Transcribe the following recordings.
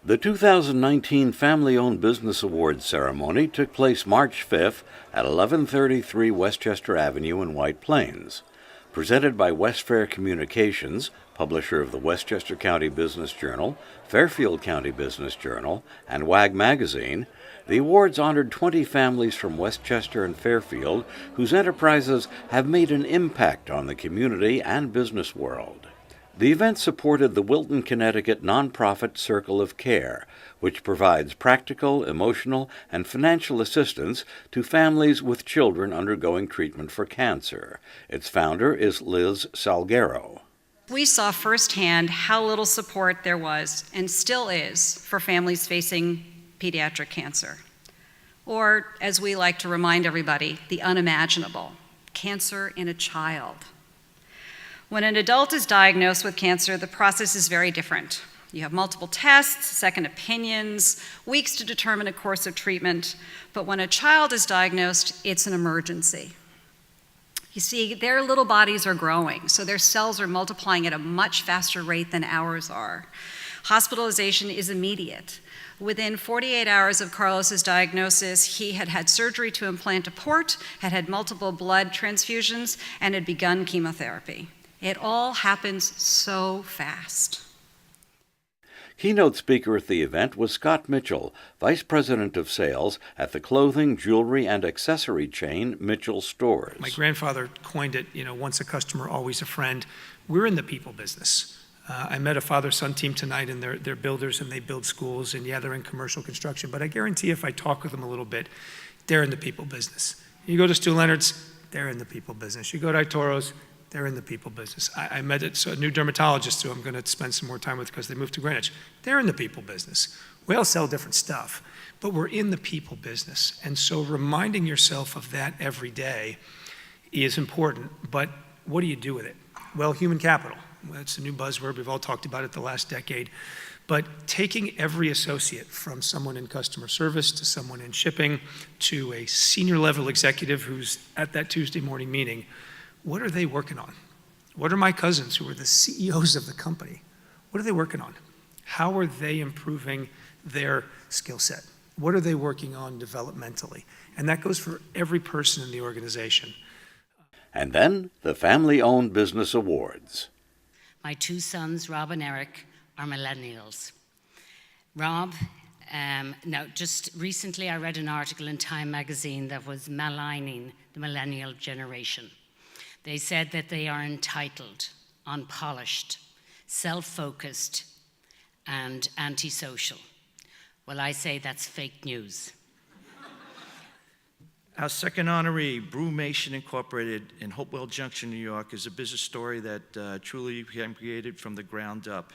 The 2019 Family-Owned Business Awards ceremony took place March 5th at 1133 Westchester Avenue in White Plains. Presented by Westfair Communications, publisher of the Westchester County Business Journal, Fairfield County Business Journal, and WAG Magazine, the awards honored 20 families from Westchester and Fairfield whose enterprises have made an impact on the community and business world. The event supported the Wilton, Connecticut nonprofit Circle of Care, which provides practical, emotional, and financial assistance to families with children undergoing treatment for cancer. Its founder is Liz Salguero. We saw firsthand how little support there was and still is for families facing pediatric cancer. Or, as we like to remind everybody, the unimaginable, cancer in a child. When an adult is diagnosed with cancer, the process is very different. You have multiple tests, second opinions, weeks to determine a course of treatment, but when a child is diagnosed, it's an emergency. You see, their little bodies are growing, so their cells are multiplying at a much faster rate than ours are. Hospitalization is immediate. Within 48 hours of Carlos's diagnosis, he had had surgery to implant a port, had had multiple blood transfusions, and had begun chemotherapy. It all happens so fast. Keynote speaker at the event was Scott Mitchell, Vice President of Sales at the clothing, jewelry, and accessory chain Mitchell Stores. My grandfather coined it, once a customer, always a friend. We're in the people business. I met a father-son team tonight, and they're builders, and they build schools, and yeah, they're in commercial construction, but I guarantee if I talk with them a little bit, they're in the people business. You go to Stu Leonard's, they're in the people business. You go to Itoro's, they're in the people business. I met a new dermatologist who I'm going to spend some more time with because they moved to Greenwich. They're in the people business. We all sell different stuff, but we're in the people business. And so reminding yourself of that every day is important, but what do you do with it? Well, human capital. That's a new buzzword. We've all talked about it the last decade. But taking every associate, from someone in customer service to someone in shipping to a senior level executive who's at that Tuesday morning meeting, what are they working on? What are my cousins who are the CEOs of the company? What are they working on? How are they improving their skill set? What are they working on developmentally? And that goes for every person in the organization. And then the Family-Owned Business Awards. My two sons, Rob and Eric, are millennials. Rob, now just recently I read an article in Time magazine that was maligning the millennial generation. They said that they are entitled, unpolished, self-focused, and antisocial. Well, I say that's fake news. Our second honoree, Brewmation Incorporated in Hopewell Junction, New York, is a business story that truly became created from the ground up.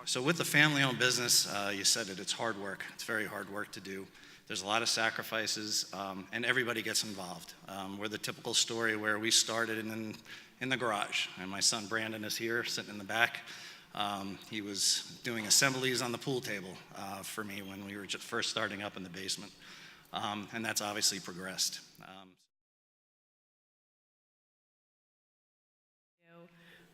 So with the family-owned business, you said it, it's hard work. It's very hard work to do. There's a lot of sacrifices, and everybody gets involved. We're the typical story where we started in the garage, and my son Brandon is here, sitting in the back. He was doing assemblies on the pool table for me when we were just first starting up in the basement, and that's obviously progressed.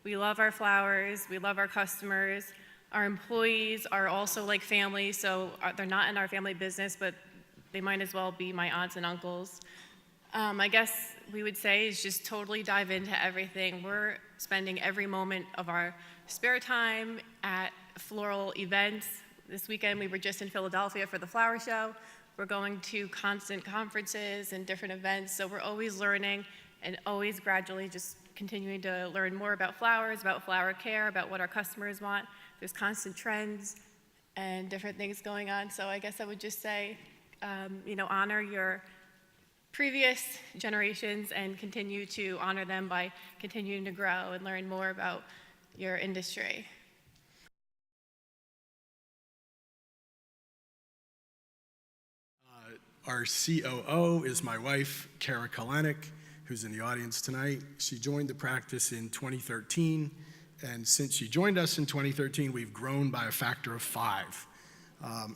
We love our flowers, we love our customers. Our employees are also like family, so they're not in our family business, but they might as well be my aunts and uncles. I guess we would say is just totally dive into everything. We're spending every moment of our spare time at floral events. This weekend we were just in Philadelphia for the flower show. We're going to constant conferences and different events, so we're always learning and always gradually just continuing to learn more about flowers, about flower care, about what our customers want. There's constant trends and different things going on, so I guess I would just say, honor your previous generations and continue to honor them by continuing to grow and learn more about your industry. Our COO is my wife, Kara Kalanik, who's in the audience tonight. She joined the practice in 2013, and since she joined us in 2013, we've grown by a factor of 5.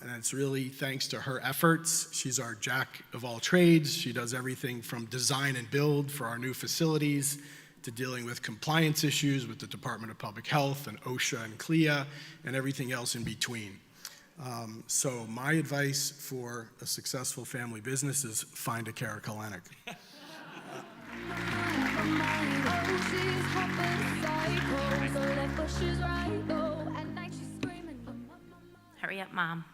And it's really thanks to her efforts. She's our jack of all trades. She does everything from design and build for our new facilities to dealing with compliance issues with the Department of Public Health and OSHA and CLIA and everything else in between. So my advice for a successful family business is find a Kara Kalanick. Hurry up, Mom.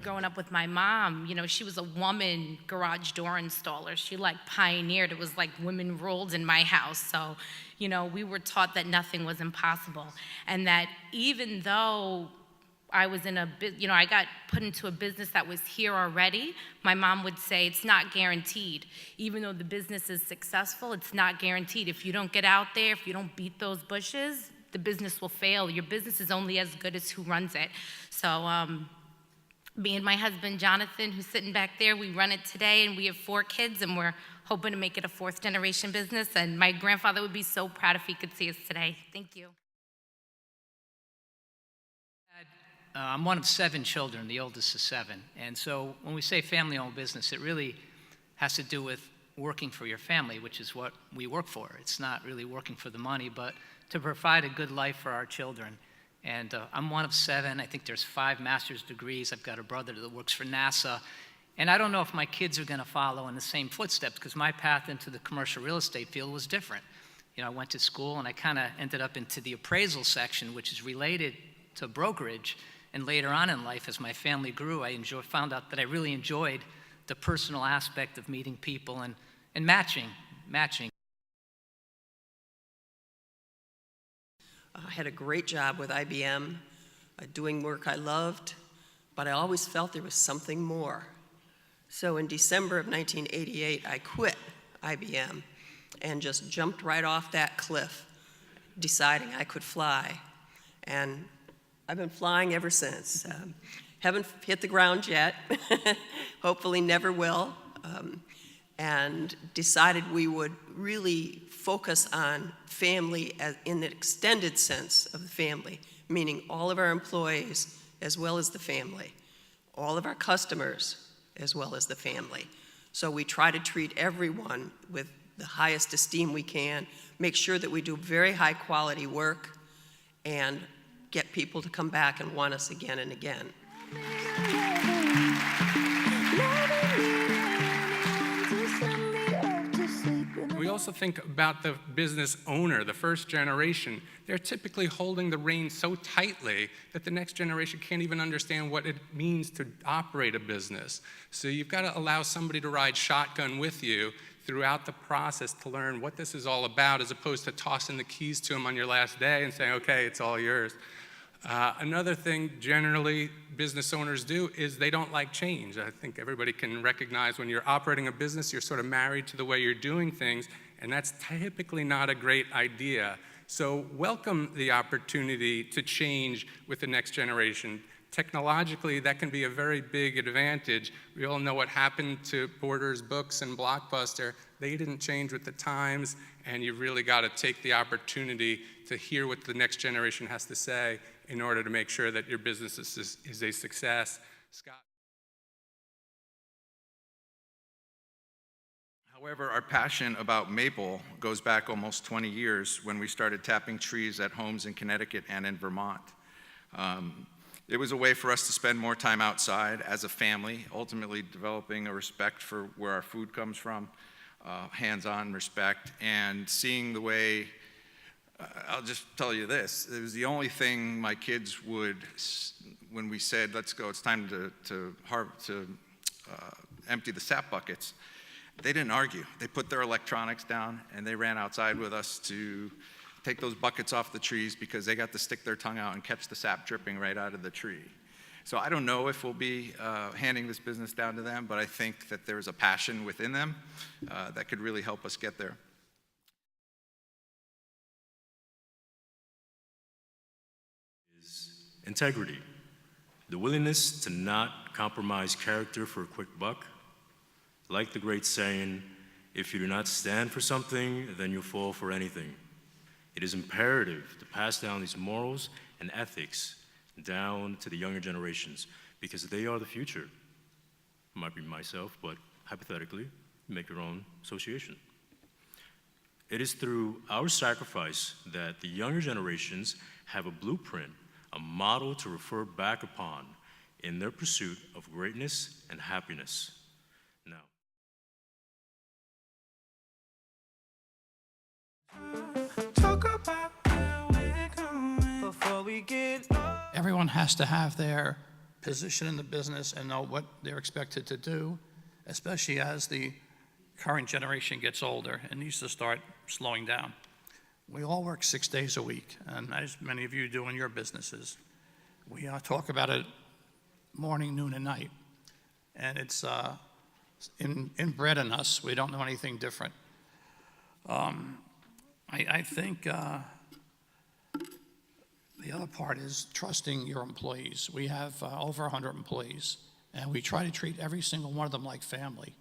Growing up with my mom, she was a woman garage door installer. She pioneered. It was like women ruled in my house. So, we were taught that nothing was impossible. And that even though I was I got put into a business that was here already, my mom would say, it's not guaranteed. Even though the business is successful, it's not guaranteed. If you don't get out there, if you don't beat those bushes, the business will fail. Your business is only as good as who runs it. So me and my husband, Jonathan, who's sitting back there, we run it today, and we have 4 kids, and we're hoping to make it a 4th generation business. And my grandfather would be so proud if he could see us today. Thank you. I'm one of 7 children, the oldest is 7. And so when we say family-owned business, it really has to do with working for your family, which is what we work for. It's not really working for the money, but to provide a good life for our children. And I'm one of 7. I think there's 5 master's degrees. I've got a brother that works for NASA. And I don't know if my kids are going to follow in the same footsteps, because my path into the commercial real estate field was different. I went to school, and I kind of ended up into the appraisal section, which is related to brokerage. And later on in life, as my family grew, I found out that I really enjoyed the personal aspect of meeting people and matching. I had a great job with IBM, doing work I loved, but I always felt there was something more. So in December of 1988, I quit IBM and just jumped right off that cliff, deciding I could fly. And I've been flying ever since. Haven't hit the ground yet, hopefully never will, and decided we would really focus on family in the extended sense of the family, meaning all of our employees as well as the family, all of our customers as well as the family. So we try to treat everyone with the highest esteem we can, make sure that we do very high quality work, and get people to come back and want us again and again. We also think about the business owner, the first generation. They're typically holding the reins so tightly that the next generation can't even understand what it means to operate a business. So you've got to allow somebody to ride shotgun with you throughout the process to learn what this is all about, as opposed to tossing the keys to them on your last day and saying, okay, it's all yours. Another thing generally business owners do is they don't like change. I think everybody can recognize when you're operating a business, you're sort of married to the way you're doing things, and that's typically not a great idea. So welcome the opportunity to change with the next generation. Technologically, that can be a very big advantage. We all know what happened to Borders Books and Blockbuster. They didn't change with the times, and you've really got to take the opportunity to hear what the next generation has to say in order to make sure that your business is a success. Scott? However, our passion about maple goes back almost 20 years when we started tapping trees at homes in Connecticut and in Vermont. It was a way for us to spend more time outside as a family, ultimately developing a respect for where our food comes from, hands-on respect, and seeing the way, I'll just tell you this, it was the only thing my kids would, when we said, let's go, it's time to empty the sap buckets, they didn't argue. They put their electronics down and they ran outside with us to take those buckets off the trees because they got to stick their tongue out and catch the sap dripping right out of the tree. So I don't know if we'll be handing this business down to them, but I think that there's a passion within them that could really help us get there. Integrity, the willingness to not compromise character for a quick buck. Like the great saying, if you do not stand for something, then you fall for anything. It is imperative to pass down these morals and ethics down to the younger generations because they are the future. It might be myself, but hypothetically, make your own association. It is through our sacrifice that the younger generations have a blueprint a model to refer back upon in their pursuit of greatness and happiness. Now, everyone has to have their position in the business and know what they're expected to do, especially as the current generation gets older and needs to start slowing down. We all work 6 days a week, and as many of you do in your businesses, we talk about it morning, noon, and night. And it's inbred in us. We don't know anything different. I think the other part is trusting your employees. We have over 100 employees, and we try to treat every single one of them like family.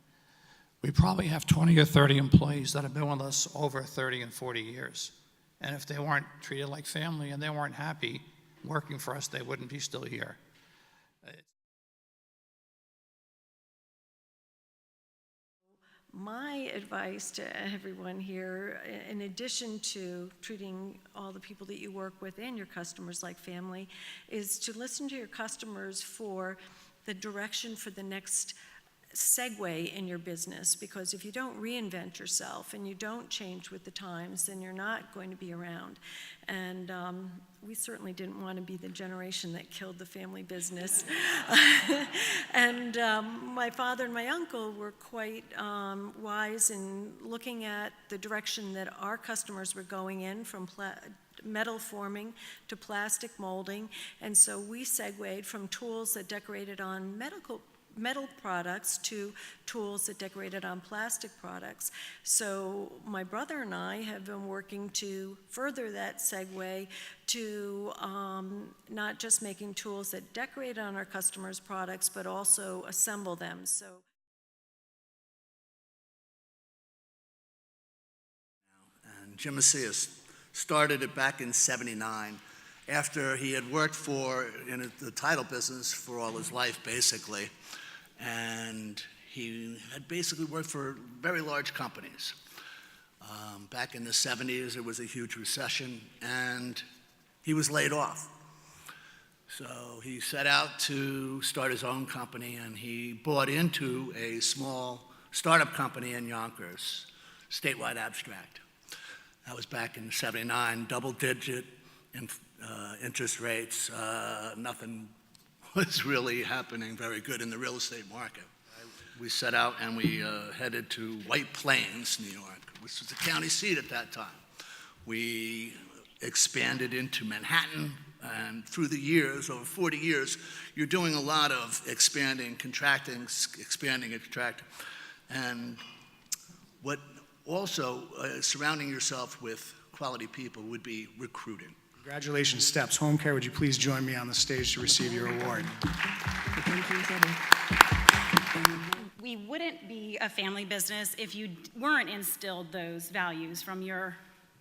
We probably have 20 or 30 employees that have been with us over 30 and 40 years. And if they weren't treated like family and they weren't happy working for us, they wouldn't be still here. My advice to everyone here, in addition to treating all the people that you work with and your customers like family, is to listen to your customers for the direction for the next segue in your business, because if you don't reinvent yourself and you don't change with the times, then you're not going to be around. And we certainly didn't want to be the generation that killed the family business. And my father and my uncle were quite wise in looking at the direction that our customers were going in, from metal forming to plastic molding. And so we segued from tools that decorated on metal products to tools that decorated on plastic products. So my brother and I have been working to further that segue to not just making tools that decorate on our customers' products, but also assemble them. So. And Jim Macias started it back in '79 after he had worked in the title business for all his life, basically. And he had basically worked for very large companies. Back in the '70s, there was a huge recession, and he was laid off. So he set out to start his own company, and he bought into a small startup company in Yonkers, Statewide Abstract. That was back in '79, double-digit interest rates, nothing was really happening very good in the real estate market. We set out and we headed to White Plains, New York, which was the county seat at that time. We expanded into Manhattan, and through the years, over 40 years, you're doing a lot of expanding, contracting, expanding and contracting. And what also, surrounding yourself with quality people would be recruiting. Congratulations, Steps Home Care. Would you please join me on the stage to receive your award? We wouldn't be a family business if you weren't instilled those values from your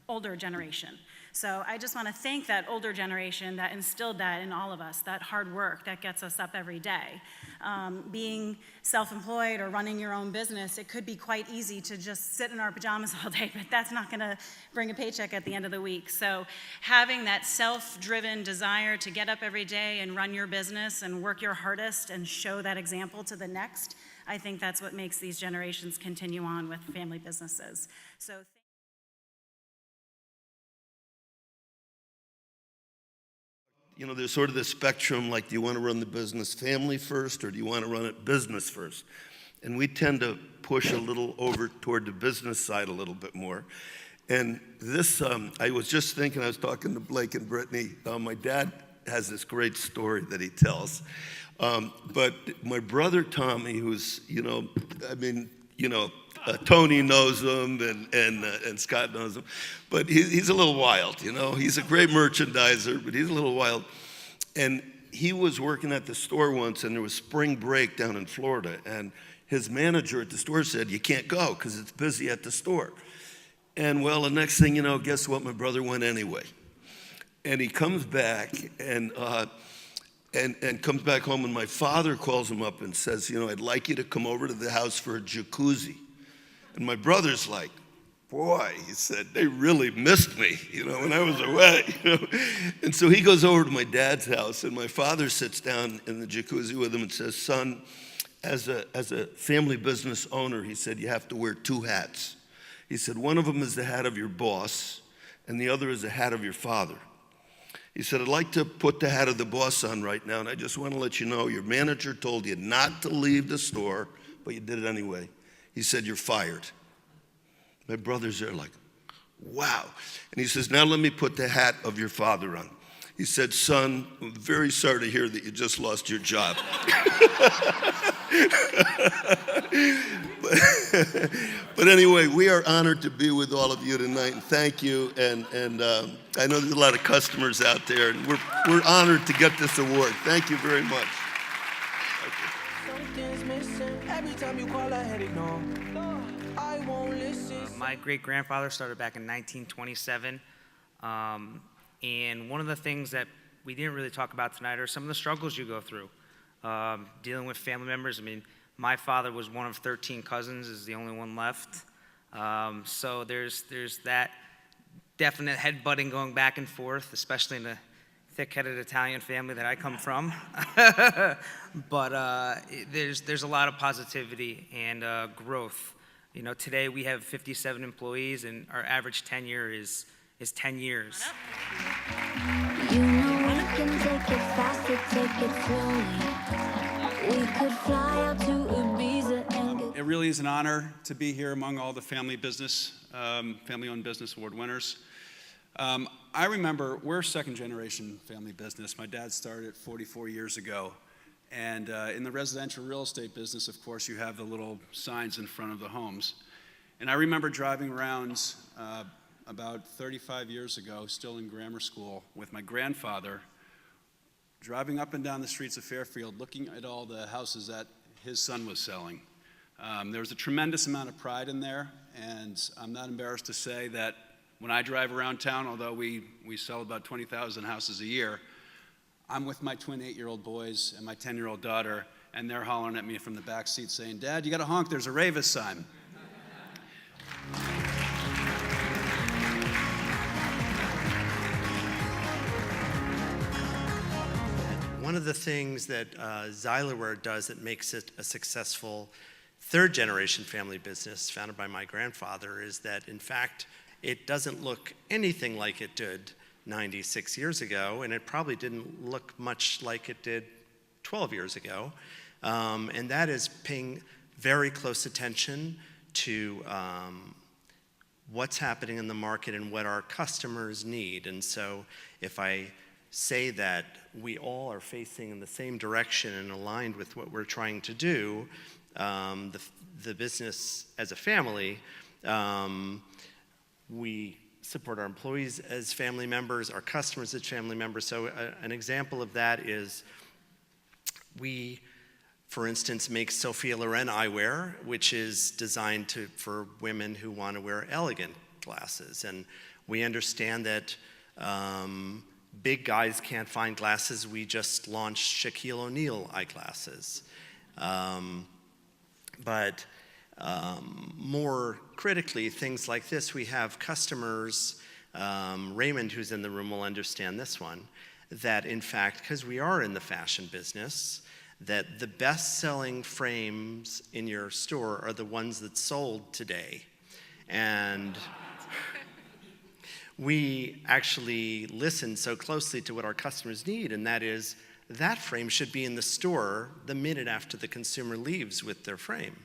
older generation. So I just want to thank that older generation that instilled that in all of us, that hard work that gets us up every day. Being self-employed or running your own business, it could be quite easy to just sit in our pajamas all day, but that's not going to bring a paycheck at the end of the week. So having that self-driven desire to get up every day and run your business and work your hardest and show that example to the next, I think that's what makes these generations continue on with family businesses. So. You know, there's sort of this spectrum, like, do you want to run the business family first or do you want to run it business first? And we tend to push a little over toward the business side a little bit more. And this, I was just thinking, I was talking to Blake and Brittany, my dad has this great story that he tells. But my brother Tommy, who's, Tony knows him and Scott knows him, but he's a little wild, He's a great merchandiser, but he's a little wild. And he was working at the store once, and there was spring break down in Florida, and his manager at the store said, "You can't go because it's busy at the store." And well, the next thing you know, guess what? My brother went anyway. And he comes back and comes back home, and my father calls him up and says, "I'd like you to come over to the house for a jacuzzi." And my brother's like, boy, he said, they really missed me, when I was away. And so he goes over to my dad's house, and my father sits down in the jacuzzi with him and says, son, as a family business owner, he said, you have to wear two hats. He said, one of them is the hat of your boss, and the other is the hat of your father. He said, I'd like to put the hat of the boss on right now, and I just want to let you know, your manager told you not to leave the store, but you did it anyway. He said, you're fired. My brothers are like, wow. And he says, now let me put the hat of your father on. He said, son, I'm very sorry to hear that you just lost your job. But anyway, we are honored to be with all of you tonight, and thank you. And I know there's a lot of customers out there, and we're honored to get this award. Thank you very much. My great-grandfather started back in 1927, and one of the things that we didn't really talk about tonight are some of the struggles you go through, dealing with family members. I mean, my father was one of 13 cousins, is the only one left, so there's that definite headbutting going back and forth, especially in the thick-headed Italian family that I come from. But there's a lot of positivity and growth. Today we have 57 employees, and our average tenure is 10 years. You know we can take it faster, take it slowly. We could fly out to Ibiza and get... It really is an honor to be here among all the family-owned business award winners. I remember, we're second-generation family business. My dad started 44 years ago. And in the residential real estate business, of course, you have the little signs in front of the homes. And I remember driving around about 35 years ago, still in grammar school, with my grandfather, driving up and down the streets of Fairfield, looking at all the houses that his son was selling. There was a tremendous amount of pride in there, and I'm not embarrassed to say that when I drive around town, although we sell about 20,000 houses a year, I'm with my twin 8-year-old boys and my 10-year-old daughter, and they're hollering at me from the back seat saying, Dad, you gotta honk, there's a Ravis sign. One of the things that Xylaware does that makes it a successful third-generation family business founded by my grandfather is that, in fact, it doesn't look anything like it did 96 years ago, and it probably didn't look much like it did 12 years ago. And that is paying very close attention to what's happening in the market and what our customers need. And so if I say that we all are facing in the same direction and aligned with what we're trying to do, the business as a family, we support our employees as family members, our customers as family members. So an example of that is we, for instance, make Sophia Loren eyewear, which is designed for women who want to wear elegant glasses. And we understand that big guys can't find glasses. We just launched Shaquille O'Neal eyeglasses. But more critically, things like this, we have customers, Raymond, who's in the room, will understand this one, that in fact, because we are in the fashion business, that the best-selling frames in your store are the ones that sold today. And we actually listen so closely to what our customers need, and that is, that frame should be in the store the minute after the consumer leaves with their frame.